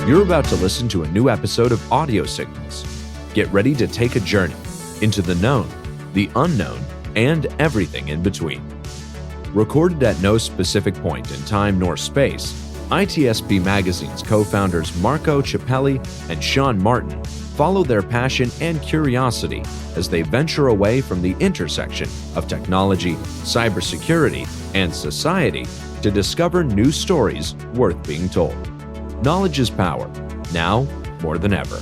You're about to listen to a new episode of Audio Signals. Get ready to take a journey into the known, the unknown, and everything in between. Recorded at no specific point in time nor space, ITSP Magazine's co-founders Marco Ciappelli and Sean Martin follow their passion and curiosity as they venture away from the intersection of technology, cybersecurity, and society to discover new stories worth being told. Knowledge is power, now more than ever.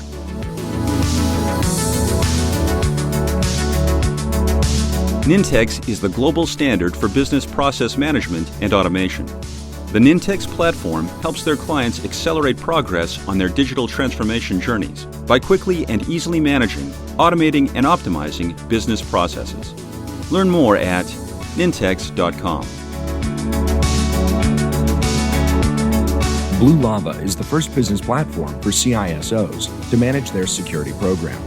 Nintex is the global standard for business process management and automation. The Nintex platform helps their clients accelerate progress on their digital transformation journeys by quickly and easily managing, automating, and optimizing business processes. Learn more at nintex.com. Blue Lava is the first business platform for CISOs to manage their security program.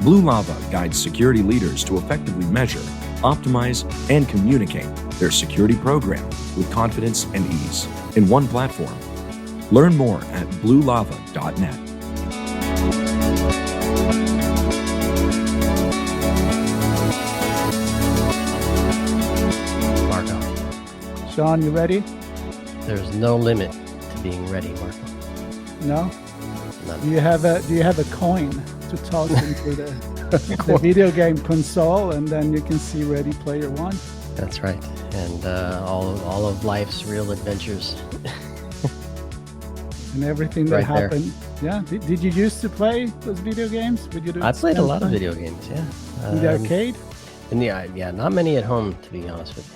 Blue Lava guides security leaders to effectively measure, optimize, and communicate their security program with confidence and ease in one platform. Learn more at bluelava.net. Marco. Sean, you ready? There's no limit to being ready, Marco. No? None. Do you have a coin to toss into the video game console, and then you can see Ready Player One? That's right. And all of life's real adventures. And everything that Right there. happened. Yeah. Did you used to play those video games? I played a lot of video games, yeah. In the arcade? And yeah, not many at home, to be honest with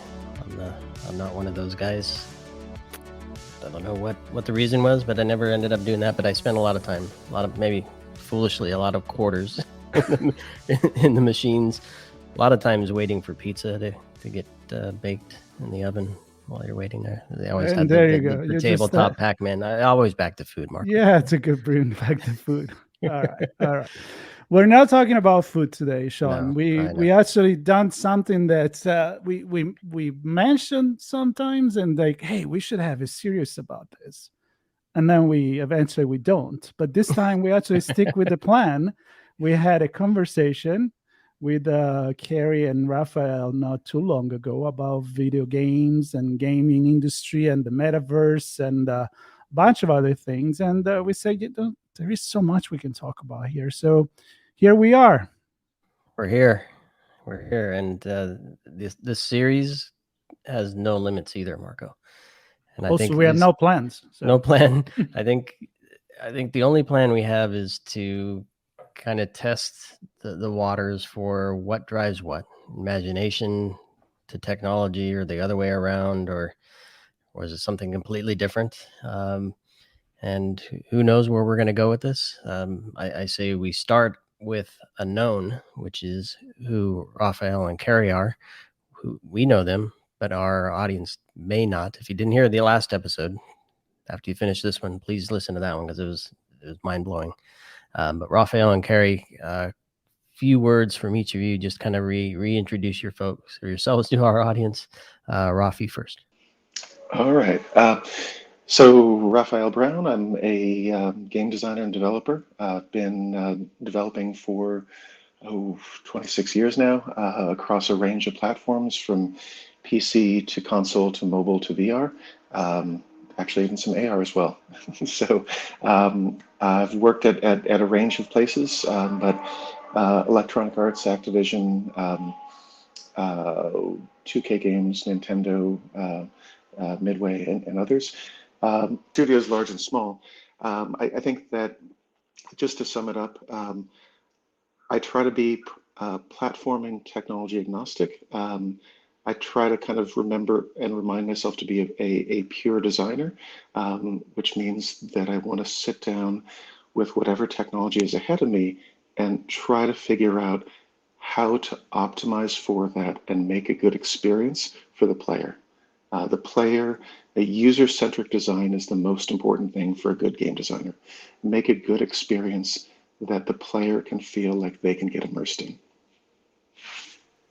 you. I'm not one of those guys. I don't know what the reason was, but I never ended up doing that. But I spent a lot of time, maybe foolishly, a lot of quarters in the machines. A lot of times waiting for pizza to get baked in the oven while you're waiting there. They always And have there you the go. You're tabletop just, Pac-Man. I always back to food, Mark. Yeah, it's a good bring back the food. All right, all right. We're not talking about food today, Sean. No, we actually done something that we mentioned sometimes, and like, hey, we should have a serious about this, and then we eventually don't. But this time we actually stick with the plan. We had a conversation with Carrie and Raphael not too long ago about video games and gaming industry and the metaverse and a bunch of other things. And we said, there is so much we can talk about here. So here we are. We're here. And this series has no limits either, Marco. And Also, we have no plans. So. No plan. I think the only plan we have is to kind of test the waters for what drives what, imagination to technology, or the other way around, or is it something completely different? And who knows where we're going to go with this? I say we start with a known, which is who Raphael and Carrie are. Who we know them, but our audience may not. If you didn't hear the last episode, after you finish this one, please listen to that one because it was mind blowing. But Raphael and Carrie, few words from each of you, just kind of reintroduce your folks or yourselves to our audience. Rafi first. All right. So Raphael Brown, I'm a game designer and developer. I've been developing for 26 years now across a range of platforms from PC to console to mobile to VR. Actually, even some AR as well. So I've worked at a range of places, but Electronic Arts, Activision, 2K Games, Nintendo, Midway, and others. Studios large and small. I think that just to sum it up, I try to be platform and technology agnostic. I try to kind of remember and remind myself to be a pure designer, which means that I want to sit down with whatever technology is ahead of me and try to figure out how to optimize for that and make a good experience for the player. A user-centric design is the most important thing for a good game designer. Make a good experience that the player can feel like they can get immersed in.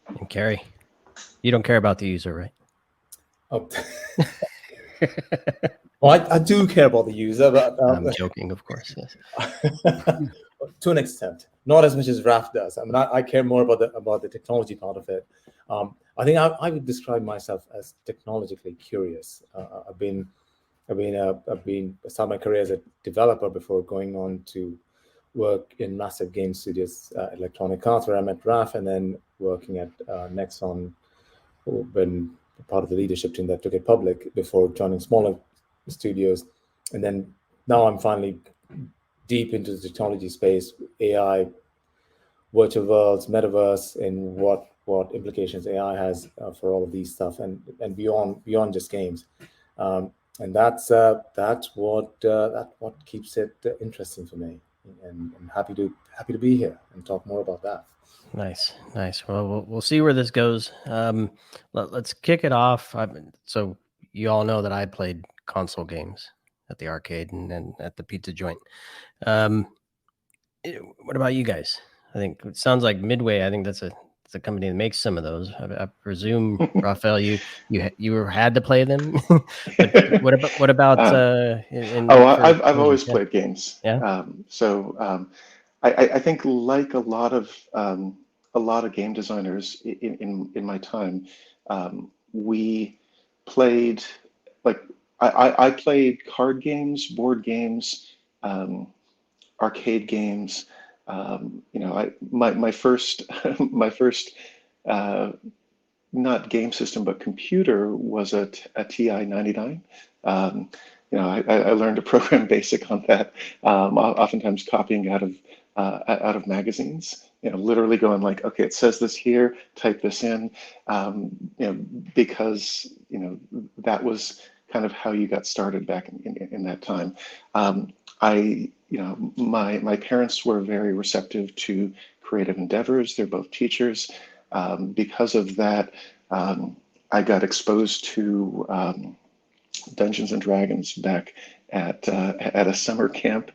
And Carrie, you don't care about the user, right? Oh. Well, I do care about the user, but I'm joking, of course. Yes. to an extent, not as much as Raf does. I mean, I care more about the technology part of it. I think I would describe myself as technologically curious. I've started my career as a developer before going on to work in massive game studios, Electronic Arts, where I met Raf, and then working at Nexon, when part of the leadership team that took it public before joining smaller studios. And then now I'm finally deep into the technology space, AI, virtual worlds, metaverse, and what implications AI has for all of these stuff, and beyond just games. And that's what keeps it interesting for me, and I'm happy to be here and talk more about that. Nice. Well, we'll see where this goes. Let's kick it off. So you all know that I played console games at the arcade and at the pizza joint. What about you guys? I think it sounds like Midway. I think it's a company that makes some of those. I presume, Raphael, you had to play them. But what about I've always played games. Yeah. I think like a lot of game designers in my time, we played like I played card games, board games, arcade games. My first my first not game system but computer was a TI 99. I learned to program BASIC on that, oftentimes copying out of magazines. Literally going like, okay, it says this here, type this in, because that was kind of how you got started back in that time. My parents were very receptive to creative endeavors. They're both teachers. Because of that, I got exposed to Dungeons and Dragons back at a summer camp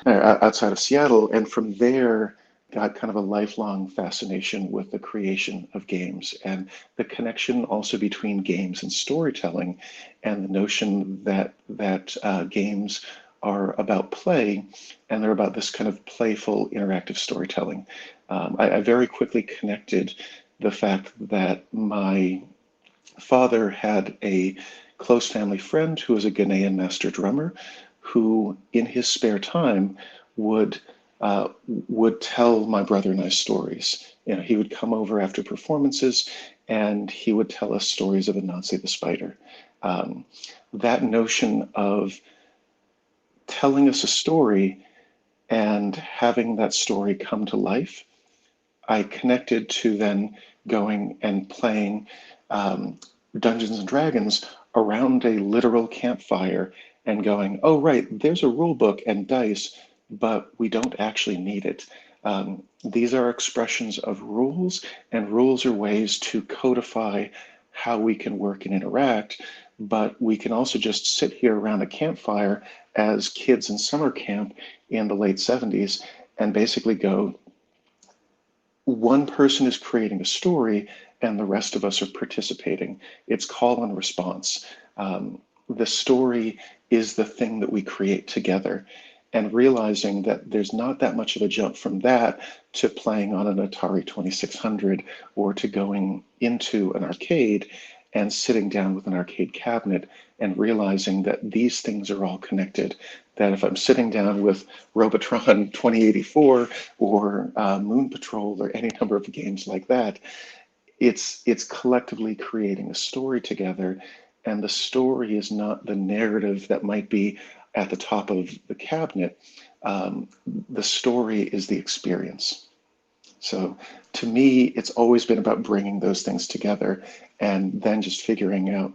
outside of Seattle, and from there got kind of a lifelong fascination with the creation of games and the connection also between games and storytelling, and the notion that games are about play, and they're about this kind of playful interactive storytelling. I very quickly connected the fact that my father had a close family friend who was a Ghanaian master drummer, who in his spare time would tell my brother and I stories. He would come over after performances and he would tell us stories of Anansi the spider. That notion of telling us a story and having that story come to life, I connected to then going and playing Dungeons and Dragons around a literal campfire and going, oh, right, there's a rule book and dice, but we don't actually need it. These are expressions of rules, and rules are ways to codify how we can work and interact, but we can also just sit here around a campfire as kids in summer camp in the late 70s and basically go, one person is creating a story and the rest of us are participating. It's call and response. The story is the thing that we create together, and realizing that there's not that much of a jump from that to playing on an Atari 2600 or to going into an arcade and sitting down with an arcade cabinet and realizing that these things are all connected. That if I'm sitting down with Robotron 2084 or Moon Patrol or any number of games like that, it's collectively creating a story together, and the story is not the narrative that might be at the top of the cabinet. The story is the experience. So to me, it's always been about bringing those things together and then just figuring out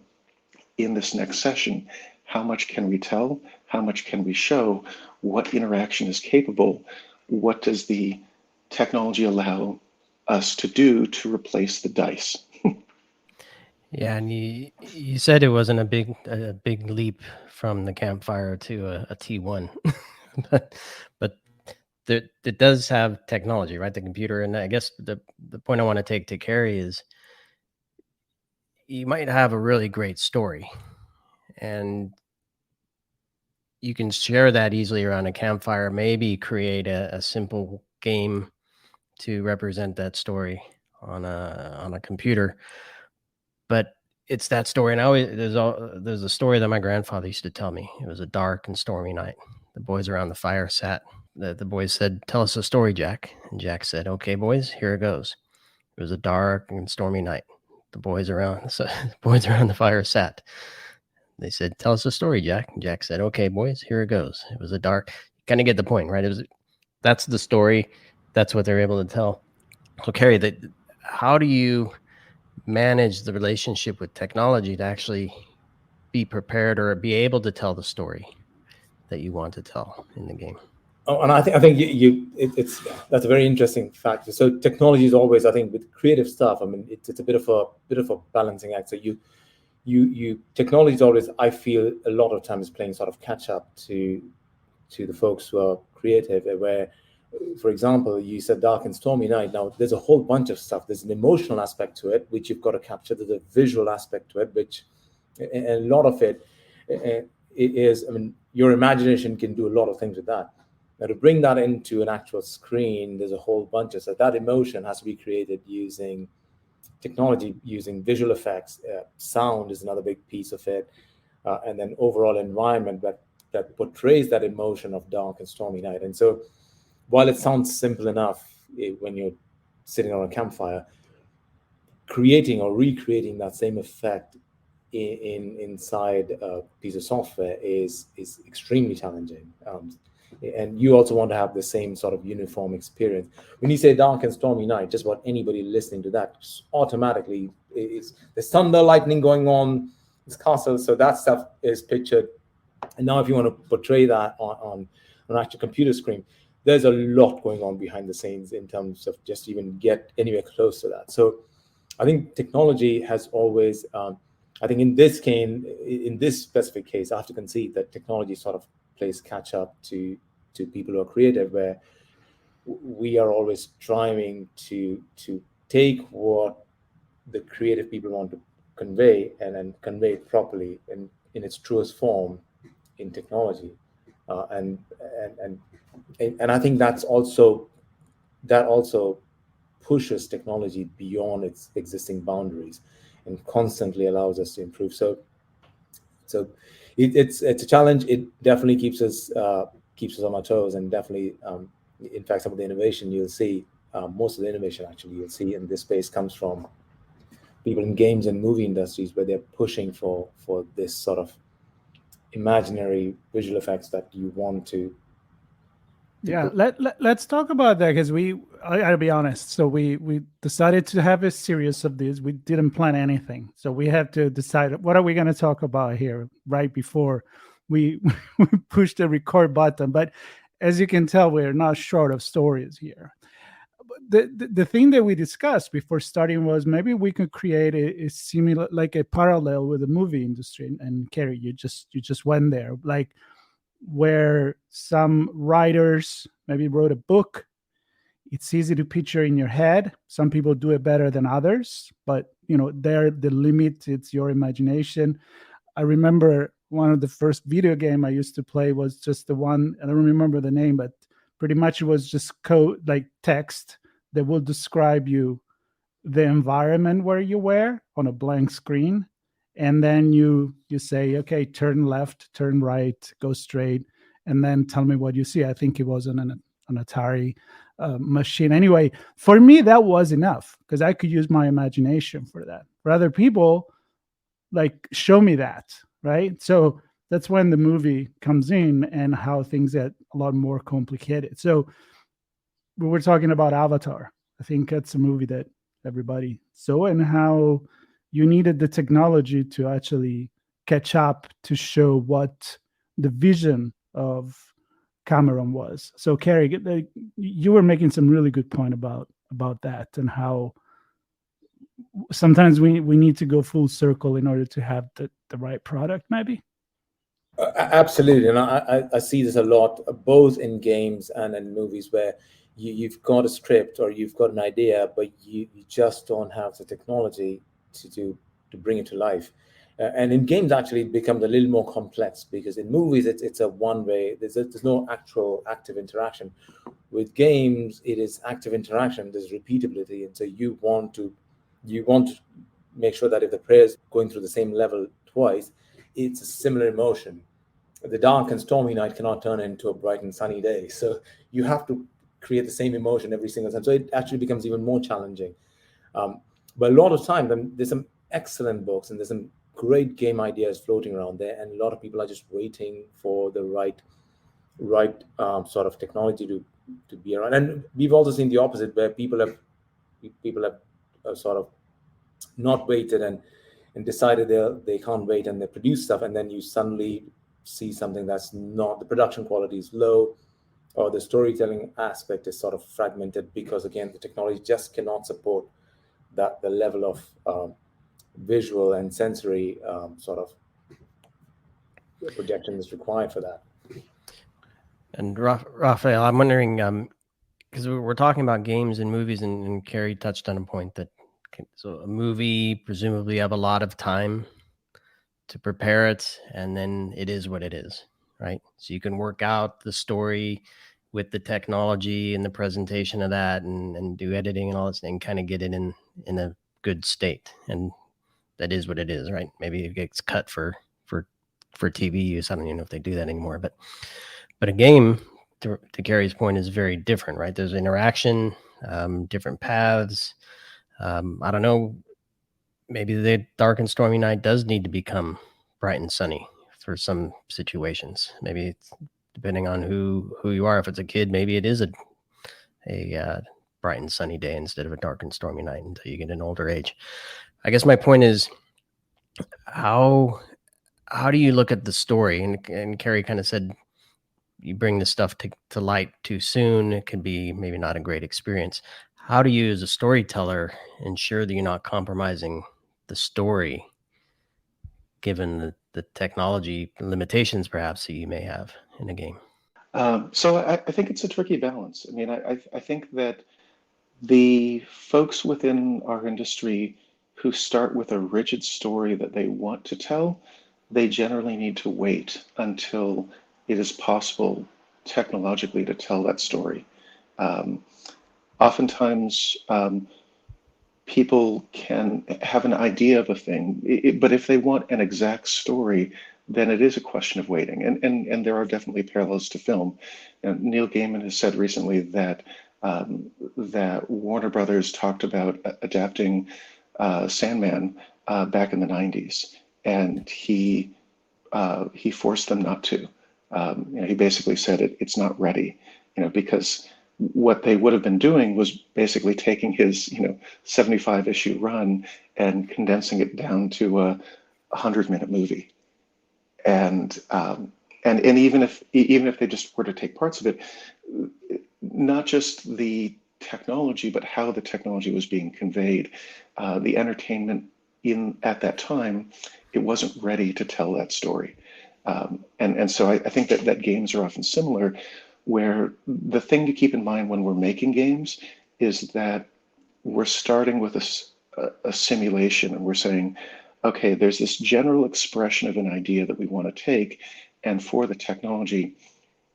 in this next session, how much can we tell? How much can we show? What interaction is capable? What does the technology allow us to do to replace the dice? Yeah, and you said it wasn't a big leap from the campfire to a T1, but it does have technology, right? The computer, and I guess the point I want to take to Carrie is you might have a really great story, and you can share that easily around a campfire, maybe create a simple game to represent that story on a computer. But it's that story. And I always, there's a story that my grandfather used to tell me. It was a dark and stormy night. The boys around the fire sat. The boys said, "Tell us a story, Jack." And Jack said, "Okay, boys, here it goes. It was a dark and stormy night. The boys around the fire sat. They said, 'Tell us a story, Jack.' And Jack said, 'Okay, boys, here it goes. It was a dark.'" Kind of get the point, right? That's the story. That's what they're able to tell. So, Carrie, how do you manage the relationship with technology to actually be prepared or be able to tell the story that you want to tell in the game? Oh, and I think that's a very interesting factor. So technology is always, I think, with creative stuff. I mean, it's a bit of a balancing act. So technology is always, I feel, a lot of times playing sort of catch up to the folks who are creative. Where, for example, you said dark and stormy night. Now there's a whole bunch of stuff. There's an emotional aspect to it, which you've got to capture. There's a visual aspect to it, which a lot of it is. I mean, your imagination can do a lot of things with that. Now, to bring that into an actual screen, there's a whole bunch of stuff. That emotion has to be created using technology, using visual effects. Sound is another big piece of it, and then overall environment that portrays that emotion of dark and stormy night. And so, while it sounds simple enough when you're sitting on a campfire, creating or recreating that same effect inside a piece of software is extremely challenging. And you also want to have the same sort of uniform experience. When you say dark and stormy night, just about anybody listening to that automatically is there's thunder, lightning going on, it's castle. So that stuff is pictured. And now if you want to portray that on an actual computer screen, there's a lot going on behind the scenes in terms of just even get anywhere close to that. So I think technology has always, I think in this specific case, I have to concede that technology sort of plays catch up to people who are creative, where we are always striving to take what the creative people want to convey and then convey it properly in its truest form in technology, and I think that also pushes technology beyond its existing boundaries and constantly allows us to improve. So it's a challenge. It definitely keeps us on our toes, and definitely, in fact, some of the innovation you'll see, most of the innovation actually you'll see in this space comes from people in games and movie industries, where they're pushing for this sort of imaginary visual effects that you want to. Yeah, let's talk about that, because I gotta be honest. So we decided to have a series of this. We didn't plan anything, so we have to decide what are we going to talk about here right before we push the record button. But as you can tell, we're not short of stories here. The thing that we discussed before starting was maybe we could create a similar, like a parallel with the movie industry. And Carrie, you just went there, like, where some writers maybe wrote a book. It's easy to picture in your head. Some people do it better than others, but the limit, it's your imagination. I remember one of the first video game I used to play was just the one, I don't remember the name, but pretty much it was just code, like text that will describe you the environment where you were on a blank screen. And then you say, okay, turn left, turn right, go straight, and then tell me what you see. I think it was on an Atari machine. Anyway, for me, that was enough, because I could use my imagination for that. For other people, like, show me that, right? So that's when the movie comes in and how things get a lot more complicated. So we were talking about Avatar. I think that's a movie that everybody saw, and how you needed the technology to actually catch up to show what the vision of Cameron was. So, Carrie, you were making some really good point about that, and how sometimes we need to go full circle in order to have the right product, maybe. Absolutely, and I see this a lot, both in games and in movies, where you've got a script or you've got an idea, but you just don't have the technology to bring it to life. And in games, actually, it becomes a little more complex, because in movies, it's a one-way. There's no actual active interaction. With games, it is active interaction. There's repeatability, and so you want to make sure that if the player is going through the same level twice, it's a similar emotion. The dark and stormy night cannot turn into a bright and sunny day. So you have to create the same emotion every single time. So it actually becomes even more challenging. But a lot of time, there's some excellent books and there's some great game ideas floating around there, and a lot of people are just waiting for the right sort of technology to be around. And we've also seen the opposite, where people have sort of not waited and decided they can't wait, and they produce stuff, and then you suddenly see something that's not, the production quality is low, or the storytelling aspect is sort of fragmented, because again the technology just cannot support the level of visual and sensory sort of projection is required for that. And Raphael, I'm wondering, because we're talking about games and movies, and Carrie touched on a point that, so a movie presumably have a lot of time to prepare it, and then it is what it is, right? So you can work out the story with the technology and the presentation of that, and do editing and all this, and kind of get it in a good state, and that is what it is, right? Maybe it gets cut for TV use. I don't even know if they do that anymore, but a game, to Carrie's point, is very different, right? There's interaction, different paths. I don't know, maybe the dark and stormy night does need to become bright and sunny for some situations. Maybe it's depending on who you are. If it's a kid, maybe it is a bright and sunny day instead of a dark and stormy night until you get an older age. I guess my point is, how do you look at the story? And Carrie kind of said, you bring the stuff to light too soon, it can be maybe not a great experience. How do you, as a storyteller, ensure that you're not compromising the story, given the technology limitations perhaps that you may have in a game? So I think it's a tricky balance. I mean, I think that the folks within our industry who start with a rigid story that they want to tell, they generally need to wait until it is possible technologically to tell that story. Oftentimes, people can have an idea of a thing, but if they want an exact story, then it is a question of waiting. And there are definitely parallels to film. And Neil Gaiman has said recently that that Warner Brothers talked about adapting Sandman back in the 90s, and he forced them not to. He basically said it's not ready, because what they would have been doing was basically taking his 75 issue run and condensing it down to a 100-minute movie. And even if they just were to take parts of it, not just the technology, but how the technology was being conveyed, the entertainment at that time, it wasn't ready to tell that story. And so I think that games are often similar, where the thing to keep in mind when we're making games is that we're starting with a simulation, and we're saying, okay, there's this general expression of an idea that we want to take, and for the technology,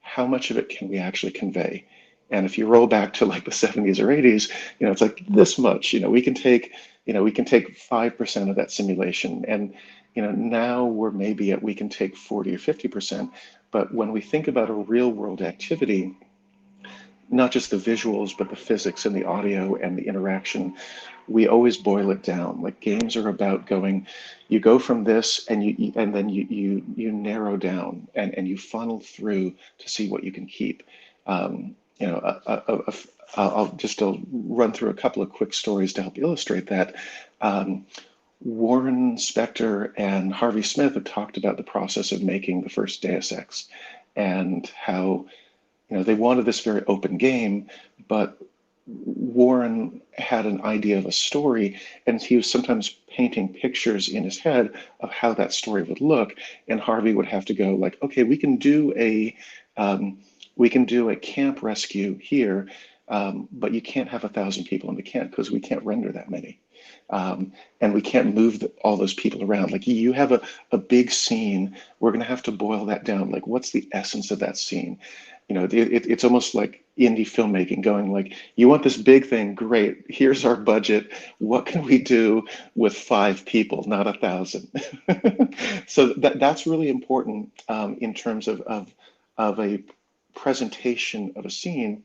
how much of it can we actually convey? And if you roll back to like the 70s or 80s, it's like this much. We can take 5% of that simulation, and now we're maybe we can take 40 or 50%. But when we think about a real world activity, not just the visuals, but the physics and the audio and the interaction, we always boil it down. Like, games are about you go from this and then you narrow down and you funnel through to see what you can keep. I'll run through a couple of quick stories to help illustrate that. Warren Spector and Harvey Smith have talked about the process of making the first Deus Ex, and how they wanted this very open game, but Warren had an idea of a story, and he was sometimes painting pictures in his head of how that story would look, and Harvey would have to go like, okay, we can do a camp rescue here, but you can't have 1,000 people, and we can't because we can't render that many. And we can't move all those people around. Like you have a big scene, we're going to have to boil that down. Like, what's the essence of that scene? You know, it's almost like indie filmmaking going like, you want this big thing, great, here's our budget. What can we do with 5 people, not 1,000? So that's really important in terms of a presentation of a scene,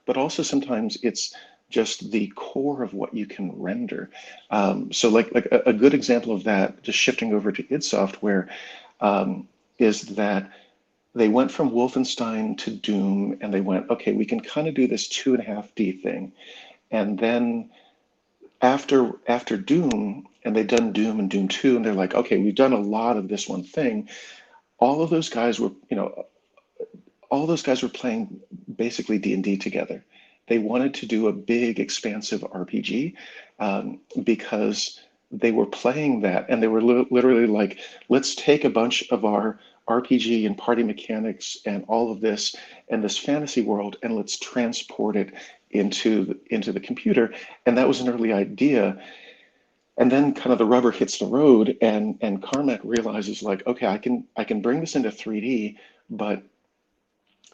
but also sometimes it's just the core of what you can render. So like a good example of that, just shifting over to id Software, is that they went from Wolfenstein to Doom, and they went, okay, we can kind of do this 2.5D thing. And then after Doom, and they'd done Doom and Doom 2, and they're like, okay, we've done a lot of this one thing. All of those guys were, all those guys were playing basically D&D together. They wanted to do a big, expansive RPG because they were playing that, and they were literally like, let's take a bunch of our RPG and party mechanics and all of this and this fantasy world, and let's transport it into the computer. And that was an early idea. And then kind of the rubber hits the road, and Carmack realizes like, okay, I can bring this into 3D, but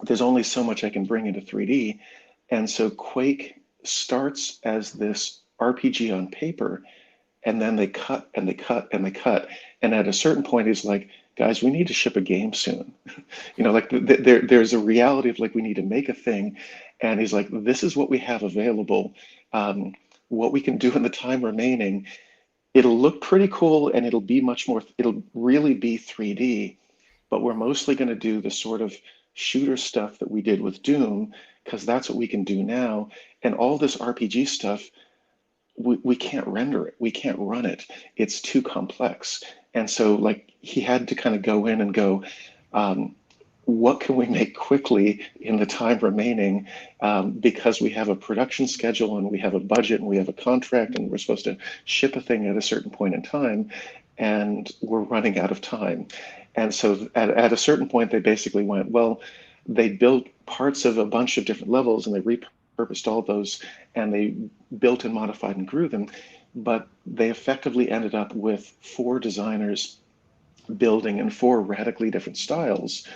there's only so much I can bring into 3D. And so Quake starts as this RPG on paper, and then they cut and they cut and they cut. And at a certain point, he's like, guys, we need to ship a game soon. Like there's a reality of like, we need to make a thing. And he's like, this is what we have available. What we can do in the time remaining, it'll look pretty cool, and it'll be much more, it'll really be 3D, but we're mostly going to do the sort of shooter stuff that we did with Doom, because that's what we can do now. And all this RPG stuff, we can't render it, we can't run it, it's too complex. And so like he had to kind of go in and go, what can we make quickly in the time remaining, because we have a production schedule and we have a budget and we have a contract and we're supposed to ship a thing at a certain point in time, and we're running out of time. And so at a certain point, they basically went, well, they built parts of a bunch of different levels, and they repurposed all those, and they built and modified and grew them. But they effectively ended up with 4 designers building in 4 radically different styles,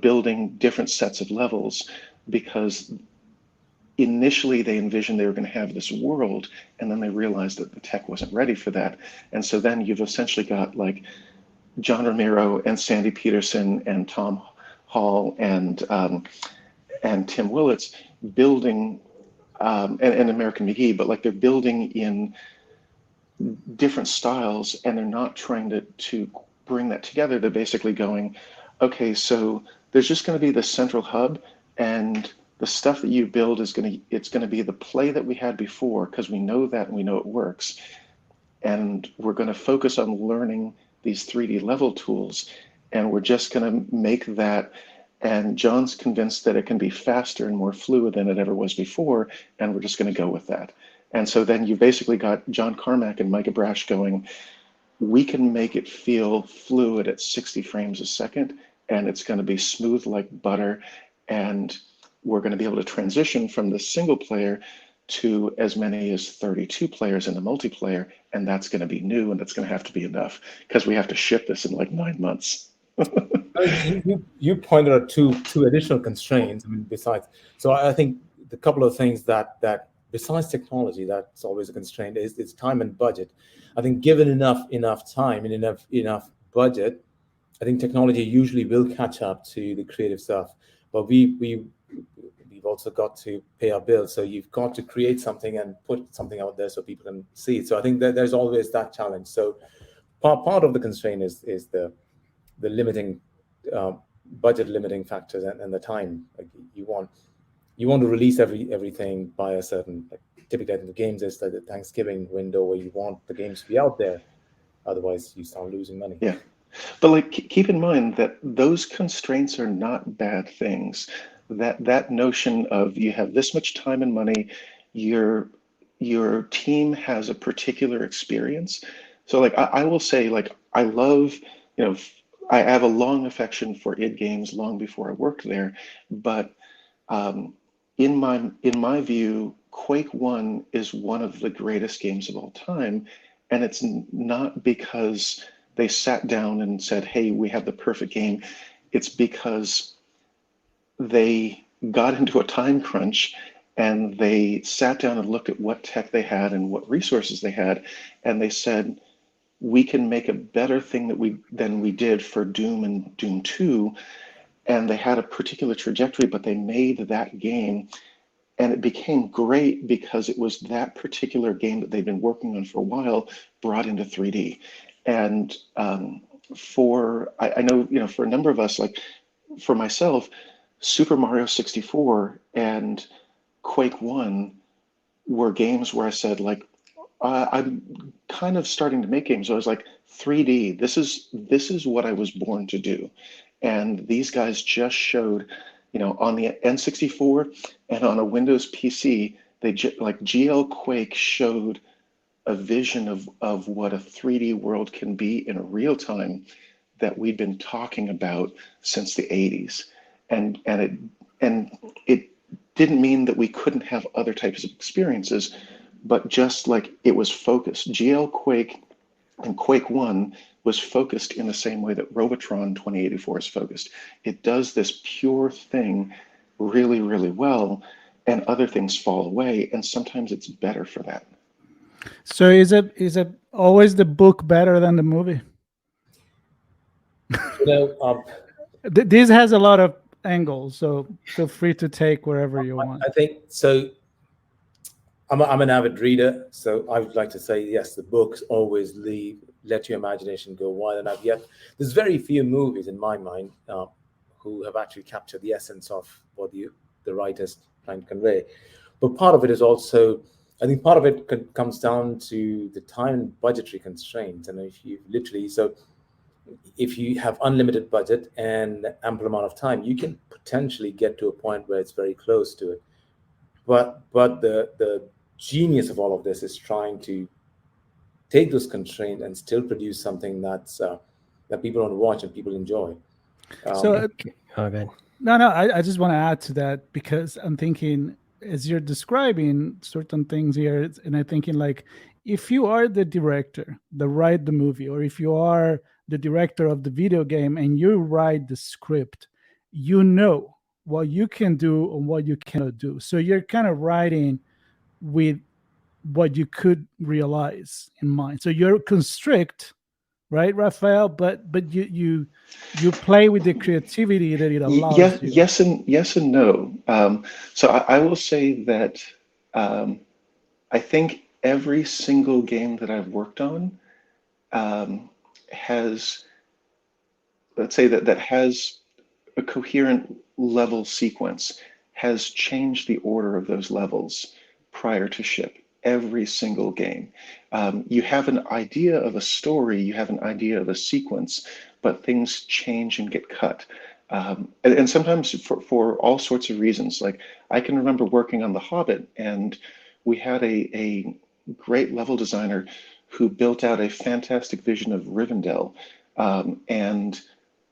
building different sets of levels, because initially they envisioned they were going to have this world, and then they realized that the tech wasn't ready for that. And so then you've essentially got like John Romero and Sandy Peterson and Tom Hall and Tim Willits building, and American McGee, but like they're building in different styles, and they're not trying to bring that together. They're basically going, okay, so there's just going to be the central hub, and the stuff that you build is it's going to be the play that we had before, because we know that and we know it works. And we're going to focus on learning these 3D level tools, and we're just going to make that. And John's convinced that it can be faster and more fluid than it ever was before, and we're just going to go with that. And so then you basically got John Carmack and Micah Brash going, we can make it feel fluid at 60 frames a second, and it's going to be smooth like butter, and we're going to be able to transition from the single player to as many as 32 players in the multiplayer, and that's going to be new, and that's going to have to be enough, because we have to ship this in like 9 months. You pointed out two additional constraints. I mean, besides, so I think the couple of things that besides technology, that's always a constraint, is time and budget. I think given enough time and enough budget, I think technology usually will catch up to the creative stuff. But we've also got to pay our bills, so you've got to create something and put something out there so people can see it. So I think that there's always that challenge. So part of the constraint is the limiting budget limiting factors and the time. Like you want to release everything by a certain, like, typically in the games is the Thanksgiving window where you want the games to be out there, otherwise you start losing money. Yeah, but like keep in mind that those constraints are not bad things. That notion of you have this much time and money, your team has a particular experience. So like I will say, like, I love, I have a long affection for id Games long before I worked there, but in my view, Quake 1 is one of the greatest games of all time, and it's not because they sat down and said, "Hey, we have the perfect game." It's because they got into a time crunch and they sat down and looked at what tech they had and what resources they had, and they said, we can make a better thing than we did for Doom and Doom 2. And they had a particular trajectory, but they made that game, and it became great because it was that particular game that they'd been working on for a while brought into 3D. And I know, for a number of us, like for myself, Super Mario 64 and Quake 1 were games where I said, like, I'm kind of starting to make games. I was like, 3D, this is what I was born to do. And these guys just showed, on the N64 and on a Windows PC, like GL Quake showed a vision of what a 3D world can be in a real time that we'd been talking about since the 80s. And it didn't mean that we couldn't have other types of experiences, but just like it was focused. GL Quake and Quake 1 was focused in the same way that Robotron 2084 is focused. It does this pure thing really, really well, and other things fall away, and sometimes it's better for that. So is it always the book better than the movie? This has a lot of angles, so feel free to take wherever you want. I think so. I'm an avid reader, so I would like to say yes. The books always let your imagination go wild, and there's very few movies in my mind who have actually captured the essence of what the writer's trying to convey. But part of it is also, I think, part of it comes down to the time and budgetary constraints, and if you have unlimited budget and ample amount of time, you can potentially get to a point where it's very close to it. But the genius of all of this is trying to take those constraints and still produce something that people want to watch and people enjoy. Okay. No, I just want to add to that, because I'm thinking, as you're describing certain things here, and I'm thinking, like, if you are the director that write the movie, or if you are the director of the video game and you write the script, you know what you can do and what you cannot do. So you're kind of writing with what you could realize in mind. So you're constrict, right, Raphael? But you play with the creativity that it allows you. Yes and no. So I will say that I think every single game that I've worked on has, let's say that has a coherent level sequence, has changed the order of those levels prior to ship. Every single game. You have an idea of a story, you have an idea of a sequence, but things change and get cut. And sometimes for all sorts of reasons. Like, I can remember working on The Hobbit, and we had a great level designer who built out a fantastic vision of Rivendell, and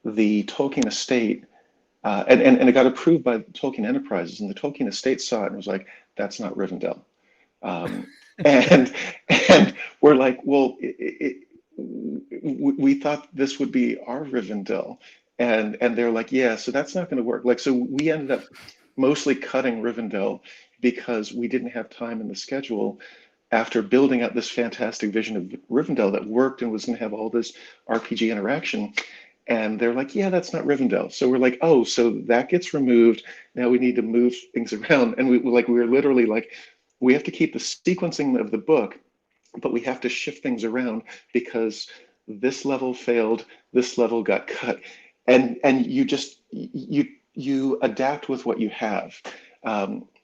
the Tolkien estate, and it got approved by Tolkien Enterprises, and the Tolkien estate saw it and was like, that's not Rivendell. And we're like, well, we thought this would be our Rivendell, and they're like, yeah, so that's not going to work. Like, so we ended up mostly cutting Rivendell because we didn't have time in the schedule after building up this fantastic vision of Rivendell that worked and was going to have all this RPG interaction. And they're like, yeah, that's not Rivendell. So we're like, oh, so that gets removed. Now we need to move things around. And we were literally like, we have to keep the sequencing of the book, but we have to shift things around because this level failed, this level got cut. And you adapt with what you have,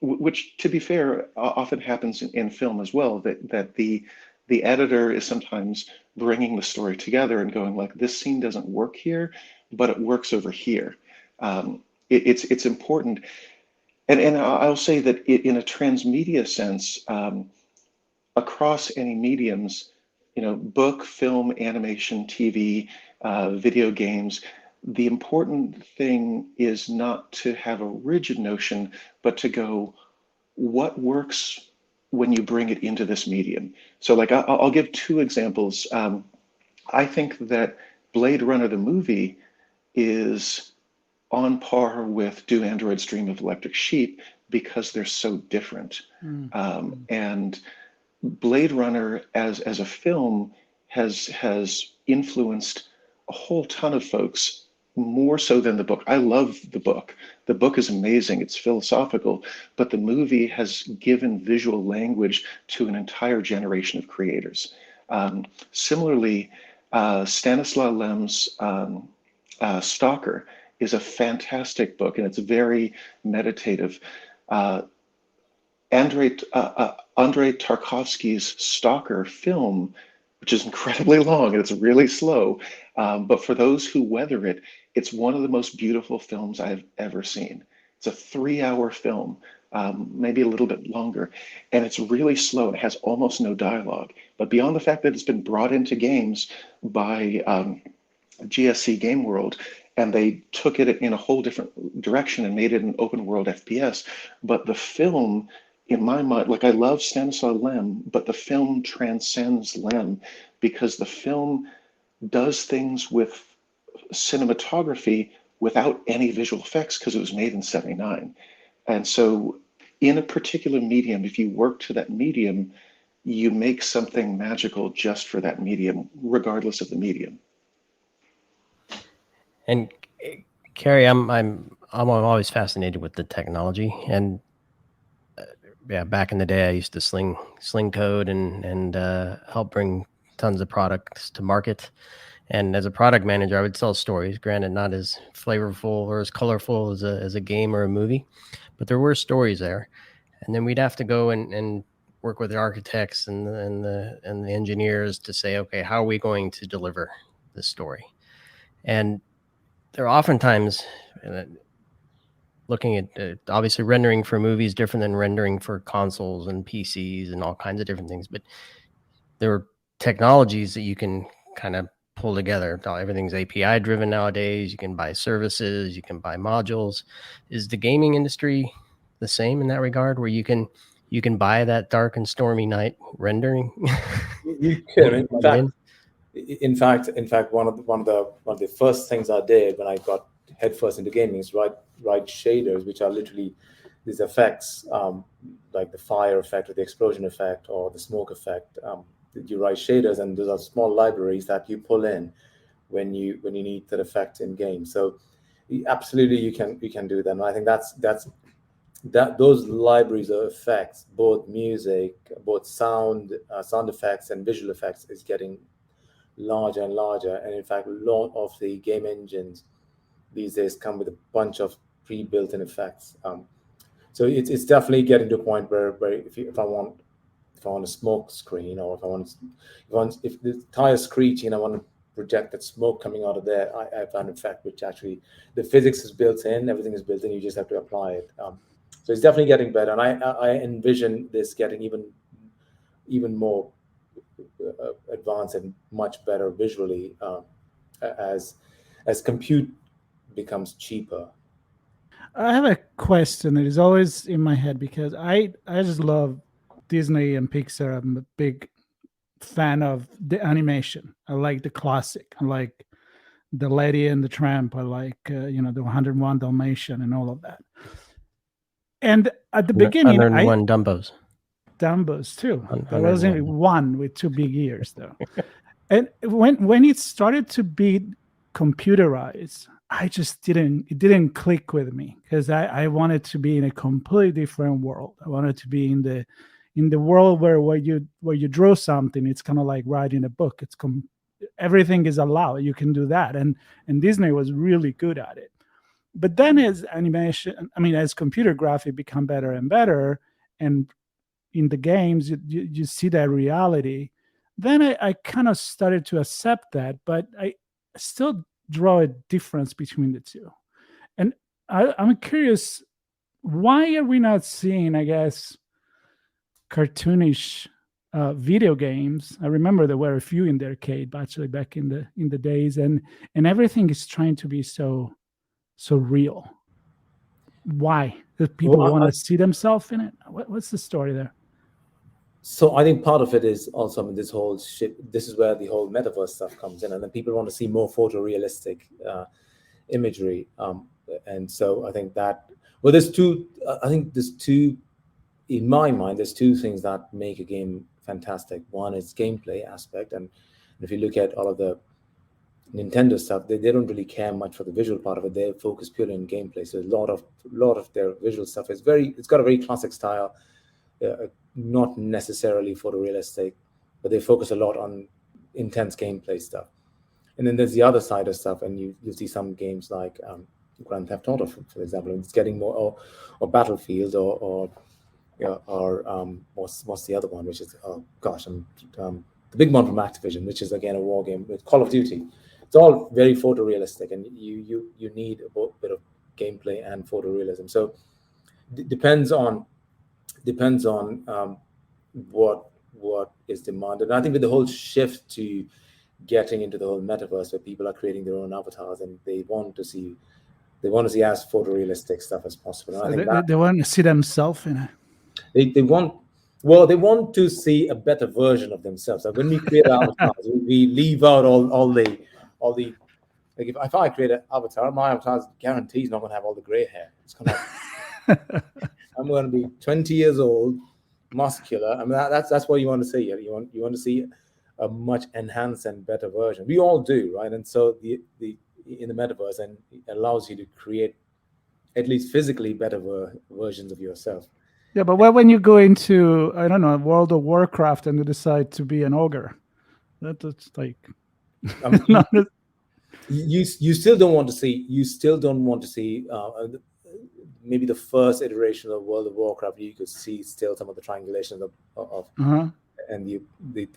which, to be fair, often happens in film as well, that the editor is sometimes bringing the story together and going like, this scene doesn't work here, but it works over here. It's important. And I'll say that in a transmedia sense, across any mediums, book, film, animation, TV, video games, the important thing is not to have a rigid notion, but to go, what works when you bring it into this medium? So like I'll give two examples. I think that Blade Runner, the movie, is on par with Do Androids Dream of Electric Sheep because they're so different. And Blade Runner as a film has influenced a whole ton of folks, more so than the book. I love the book. The book is amazing. It's philosophical, but the movie has given visual language to an entire generation of creators. Similarly, Stanislaw Lem's Stalker is a fantastic book, and it's very meditative. Andrei Tarkovsky's Stalker film, which is incredibly long and it's really slow, but for those who weather it, it's one of the most beautiful films I've ever seen. It's a 3-hour film, maybe a little bit longer, and it's really slow. It has almost no dialogue. But beyond the fact that it's been brought into games by GSC Game World, and they took it in a whole different direction and made it an open world FPS, but the film, in my mind, like I love Stanislaw Lem, but the film transcends Lem because the film does things with cinematography without any visual effects because it was made in '79. And so in a particular medium, if you work to that medium, you make something magical just for that medium, regardless of the medium. And Carrie, I'm always fascinated with the technology, and yeah, back in the day, I used to sling code and help bring tons of products to market. And as a product manager, I would tell stories, granted not as flavorful or as colorful as a game or a movie, but there were stories there. And then we'd have to go and work with the architects and the engineers to say, okay, how are we going to deliver this story? And there are oftentimes, looking at obviously rendering for movies different than rendering for consoles and PCs and all kinds of different things, but there are technologies that you can kind of pull together. Everything's API driven nowadays. You can buy services, you can buy modules. Is the gaming industry the same in that regard, where you can buy that dark and stormy night rendering? You can. In fact, one of the first things I did when I got headfirst into gaming is write shaders, which are literally these effects, like the fire effect or the explosion effect or the smoke effect. You write shaders, and those are small libraries that you pull in when you need that effect in game. So absolutely, you can do that. And I think that those libraries of effects, both music, both sound effects and visual effects, is getting larger and larger. And in fact, a lot of the game engines these days come with a bunch of pre-built-in effects. So it's definitely getting to a point where if I want a smoke screen, or if the tire's screeching, I want to project that smoke coming out of there, I have an effect which actually the physics is built in, everything is built in, you just have to apply it. So it's definitely getting better, and I envision this getting even more advanced and much better visually as compute becomes cheaper. I have a question that is always in my head because I just love Disney and Pixar. I'm a big fan of the animation. I like the classic. I like The Lady and the Tramp. I like the 101 Dalmatian and all of that. And at the beginning, 101 Dumbos too. There was only one with two big ears, though. And when it started to be computerized, it didn't click with me, because I wanted to be in a completely different world. I wanted to be in the world where you draw something, it's kind of like writing a book. Everything is allowed. You can do that, and Disney was really good at it. But then as computer graphic become better and better, and in the games you see that reality, then I kind of started to accept that, but I still draw a difference between the two. And I'm curious, why are we not seeing, I guess, cartoonish video games. I remember there were a few in the arcade, actually, back in the days, and everything is trying to be so real. Why? Do people Well, want to see themselves in it? What's the story there? So I think part of it is also, I mean, this whole shit. This is where the whole metaverse stuff comes in, and then people want to see more photorealistic imagery. And so I think that, well, there's two. I think there's two. In my mind, there's two things that make a game fantastic. One is gameplay aspect, and if you look at all of the Nintendo stuff, they don't really care much for the visual part of it. They focus purely on gameplay. So a lot of their visual stuff is it's got a very classic style, not necessarily photorealistic, but they focus a lot on intense gameplay stuff. And then there's the other side of stuff, and you see some games like Grand Theft Auto, for example, and it's getting more, or Battlefield, or what's the other one, which is, oh gosh, the big one from Activision, which is again a war game with Call of Duty. It's all very photorealistic, and you need a bit of gameplay and photorealism. So it depends on what is demanded. And I think with the whole shift to getting into the whole metaverse, where people are creating their own avatars and they want to see as photorealistic stuff as possible. And So I think they want to see themselves in it. they want to see a better version of themselves. Like when we create avatars, we leave out all the like if I create an avatar, my avatar is guaranteed not going to have all the gray hair. It's going to I'm going to be 20 years old, muscular. I mean, that's what you want to see. You want to see a much enhanced and better version. We all do, right? And so the in the metaverse, and it allows you to create at least physically better versions of yourself. Yeah, but when you go into, I don't know, World of Warcraft, and you decide to be an ogre, that's like, I mean, you still don't want to see. You still don't want to see. Maybe the first iteration of World of Warcraft, you could see still some of the triangulation of and the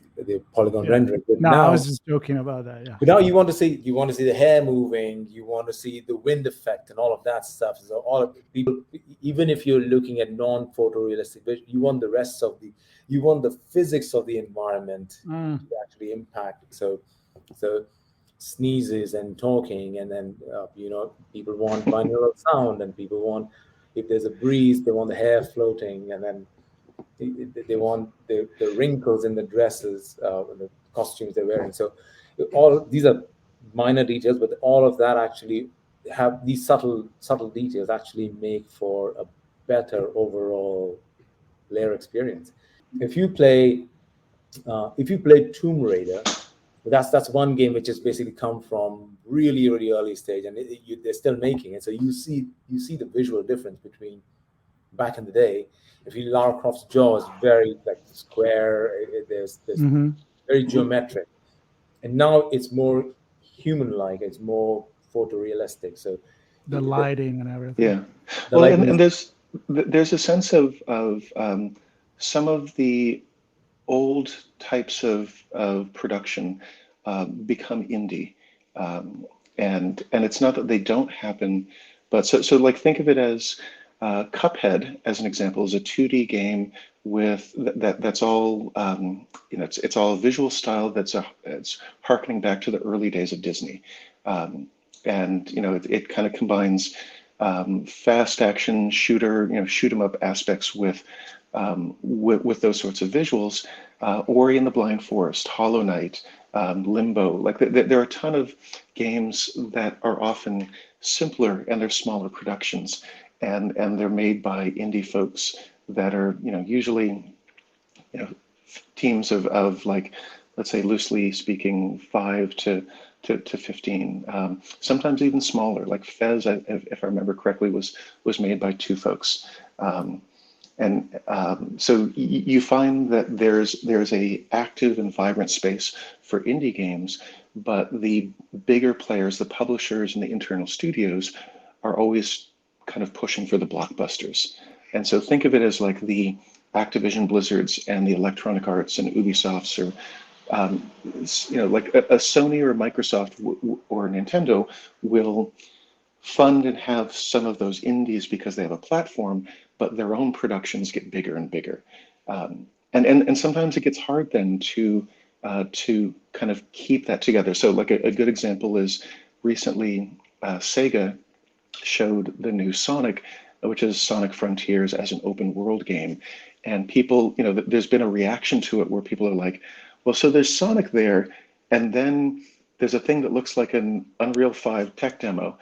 polygon rendering. But no, now, I was just joking about that. Yeah. But now you want to see the hair moving. You want to see the wind effect and all of that stuff. So all of people, even if you're looking at non-photorealistic, you want the rest of you want the physics of the environment to actually impact. So sneezes and talking, and then people want binaural sound, and people want, if there's a breeze, they want the hair floating, and then they want the wrinkles in the dresses, the costumes they're wearing. So all these are minor details, but all of that actually have these subtle details actually make for a better overall player experience. If you play Tomb Raider, that's one game which has basically come from really early stage, and they're still making it. So you see the visual difference between back in the day. If you Lara Croft's jaw is very like square, there's very geometric, and now it's more human-like. It's more photorealistic. So the lighting and everything. Yeah, well, and there's a sense of some of the old types of production become indie, and it's not that they don't happen, but so like think of it as Cuphead, as an example, is a 2D game with that's all it's all visual style it's harkening back to the early days of Disney, and it kind of combines fast action shooter shoot 'em up aspects with those sorts of visuals. Ori and the Blind Forest, Hollow Knight, Limbo, like there are a ton of games that are often simpler and they're smaller productions, and they're made by indie folks that are usually teams of like, let's say loosely speaking 5 to 15, sometimes even smaller. Like Fez, if I remember correctly, was made by 2 folks. So you find that there's a active and vibrant space for indie games, but the bigger players, the publishers and the internal studios, are always kind of pushing for the blockbusters. And so think of it as like the Activision Blizzards and the Electronic Arts and Ubisofts, or like a Sony or a Microsoft or a Nintendo will fund and have some of those indies because they have a platform, but their own productions get bigger and bigger. And sometimes it gets hard then to kind of keep that together. So like a good example is recently Sega showed the new Sonic, which is Sonic Frontiers as an open world game. And people, there's been a reaction to it where people are like, well, so there's Sonic there, and then there's a thing that looks like an Unreal 5 tech demo,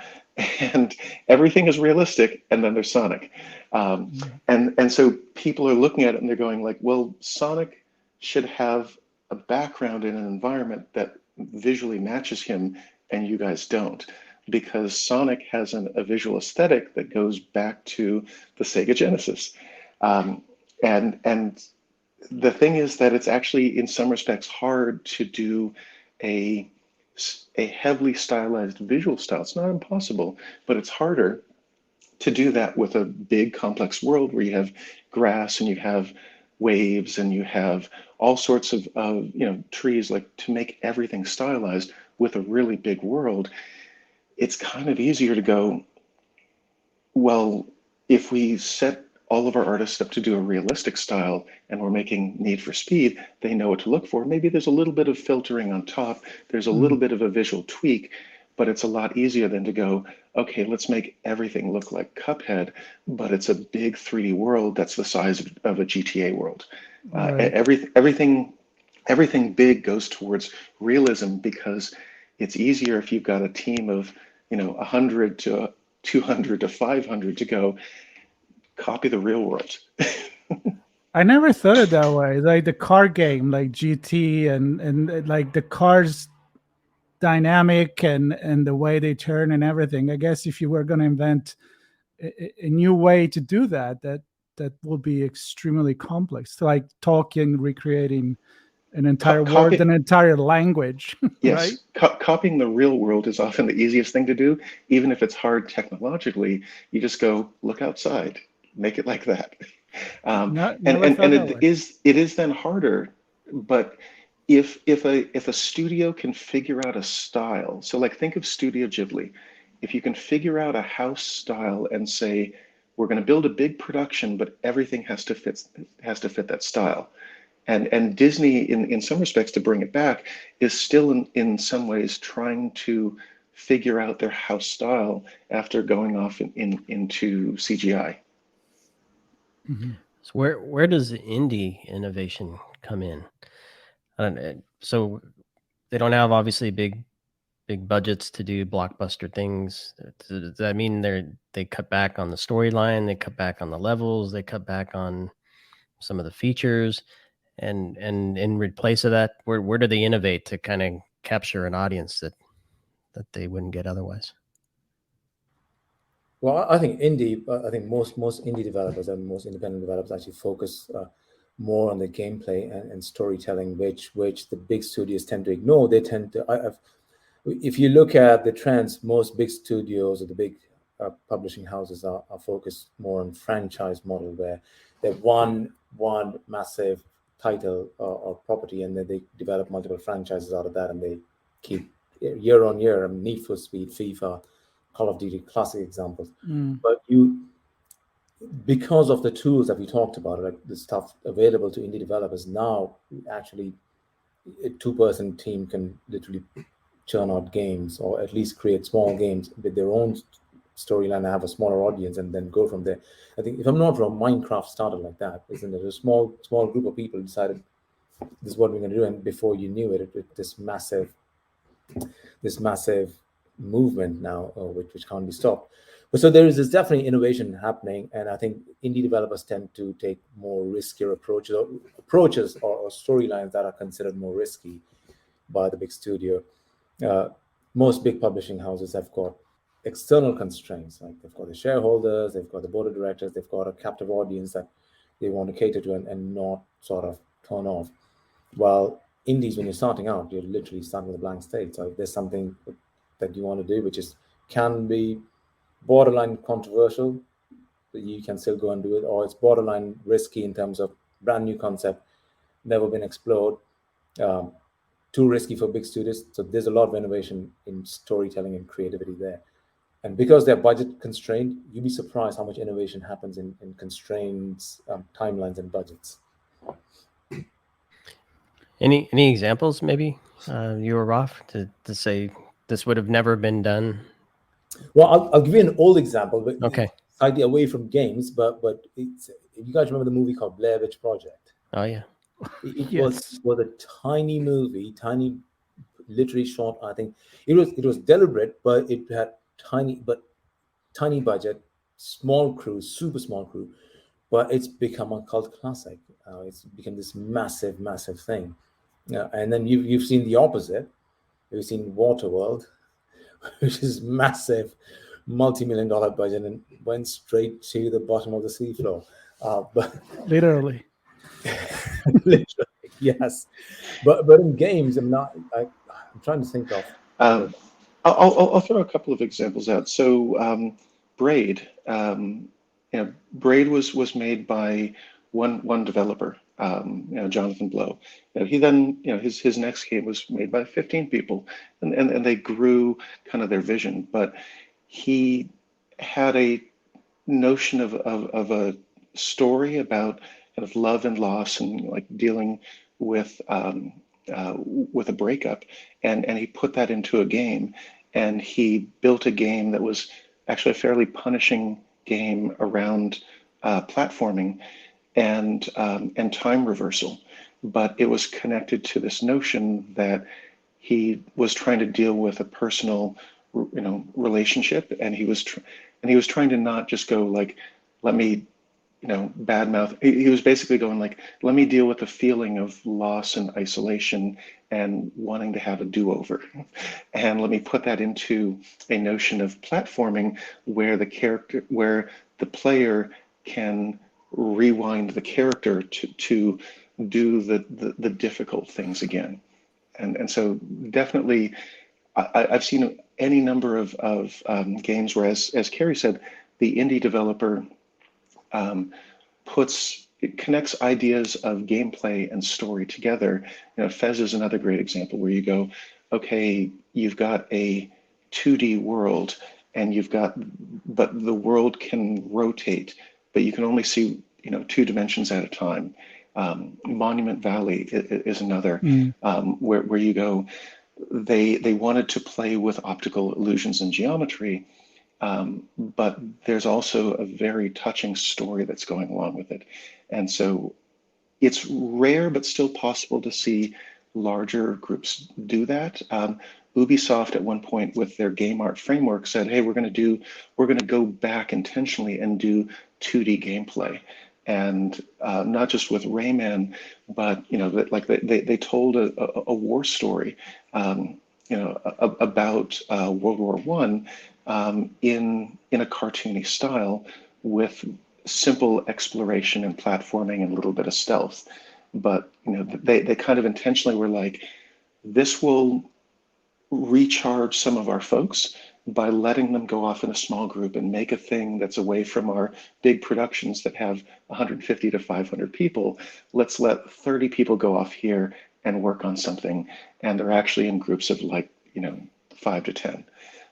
and everything is realistic, and then there's Sonic. And so people are looking at it and they're going like, well, Sonic should have a background in an environment that visually matches him, and you guys don't, because Sonic has a visual aesthetic that goes back to the Sega Genesis. And the thing is that it's actually, in some respects, hard to do a heavily stylized visual style. It's not impossible, but it's harder to do that with a big, complex world where you have grass and you have waves and you have all sorts of trees, like to make everything stylized with a really big world. It's kind of easier to go, well, if we set all of our artists up to do a realistic style and we're making Need for Speed, they know what to look for. Maybe there's a little bit of filtering on top, there's a little bit of a visual tweak, but it's a lot easier than to go, okay, let's make everything look like Cuphead, but it's a big 3D world that's the size of a GTA world. Right. Everything big goes towards realism because it's easier if you've got a team of 100 to 200 to 500 to go copy the real world. I never thought it that way. Like the car game, like GT, and like the cars dynamic and the way they turn and everything. I guess if you were going to invent a new way to do that would be extremely complex. Like talking, recreating an entire word, an entire language. Yes, right? Copying the real world is often the easiest thing to do, even if it's hard technologically. You just go look outside, make it like that. And it is then harder, but if a studio can figure out a style, so like think of Studio Ghibli, if you can figure out a house style and say we're going to build a big production, but everything has to fit that style. And Disney, in some respects, to bring it back, is still in some ways trying to figure out their house style after going off into CGI. Mm-hmm. So where does indie innovation come in? So they don't have obviously big budgets to do blockbuster things. Does that mean they cut back on the storyline? They cut back on the levels? They cut back on some of the features? And in replace of that, where do they innovate to kind of capture an audience that they wouldn't get otherwise? Well, I think most indie developers and most independent developers actually focus more on the gameplay and storytelling, which the big studios tend to ignore. They tend to, if you look at the trends, most big studios or the big publishing houses are focused more on franchise model, where they have one massive title or property, and then they develop multiple franchises out of that, and they keep year on year. Need for Speed, FIFA, Call of Duty, classic examples. But because of the tools that we talked about, like the stuff available to indie developers now, actually a 2-person team can literally churn out games, or at least create small games with their own storyline, have a smaller audience, and then go from there. I think, if I'm not wrong, Minecraft started like that, isn't it? A small group of people decided this is what we're going to do, and before you knew it, this massive movement now, which can't be stopped. But so there's definitely innovation happening, and I think indie developers tend to take more riskier approaches or storylines that are considered more risky by the big studio. Most big publishing houses have got external constraints, like they've got the shareholders, they've got the board of directors, they've got a captive audience that they want to cater to and not sort of turn off. While indies, when you're starting out, you're literally starting with a blank slate. So if there's something that you want to do, which can be borderline controversial, you can still go and do it, or it's borderline risky in terms of brand new concept, never been explored, too risky for big studios. So there's a lot of innovation in storytelling and creativity there. And because they're budget constrained, you'd be surprised how much innovation happens in constraints, timelines, and budgets. Any examples maybe you or Raf to say this would have never been done? Well, I'll give you an old example, but Okay. slightly away from games. But it's, if you guys remember the movie called Blair Witch Project, Oh yeah. it Yes. was a tiny movie, tiny, literally short. I think it was deliberate, but it had tiny budget, small crew, super small crew, but it's become a cult classic. It's become this massive thing. And then you've seen the opposite. You've seen Waterworld, which is massive, multi-million-dollar budget and went straight to the bottom of the seafloor. But Literally. literally, yes. But in games, I'm trying to think of. Um, I'll throw a couple of examples out. So Braid, Braid was made by one developer, Jonathan Blow. He then, his next game was made by 15 people, and they grew kind of their vision. But he had a notion of a story about kind of love and loss and like dealing with a breakup, and he put that into a game, and he built a game that was actually a fairly punishing game around platforming and time reversal, but it was connected to this notion that he was trying to deal with a personal, relationship, and he was trying to not just go like, let me, bad mouth. He was basically going like, let me deal with the feeling of loss and isolation and wanting to have a do-over, and let me put that into a notion of platforming where the player can rewind the character to do the difficult things again. And so definitely, I've seen any number of games where, as Carrie said, the indie developer it connects ideas of gameplay and story together. Fez is another great example where you go, okay, you've got a 2D world, and but the world can rotate, but you can only see, 2 dimensions at a time. Monument Valley is another, where you go. They wanted to play with optical illusions and geometry, but there's also a very touching story that's going along with it. And so it's rare, but still possible to see larger groups do that. Ubisoft at one point with their game art framework said, hey, we're going to go back intentionally and do 2D gameplay. And not just with Rayman, but like they told a war story, about World War One, in a cartoony style with simple exploration and platforming and a little bit of stealth. But they kind of intentionally were like, this will recharge some of our folks by letting them go off in a small group and make a thing that's away from our big productions that have 150 to 500 people. Let's let 30 people go off here and work on something, and they're actually in groups of like 5 to 10.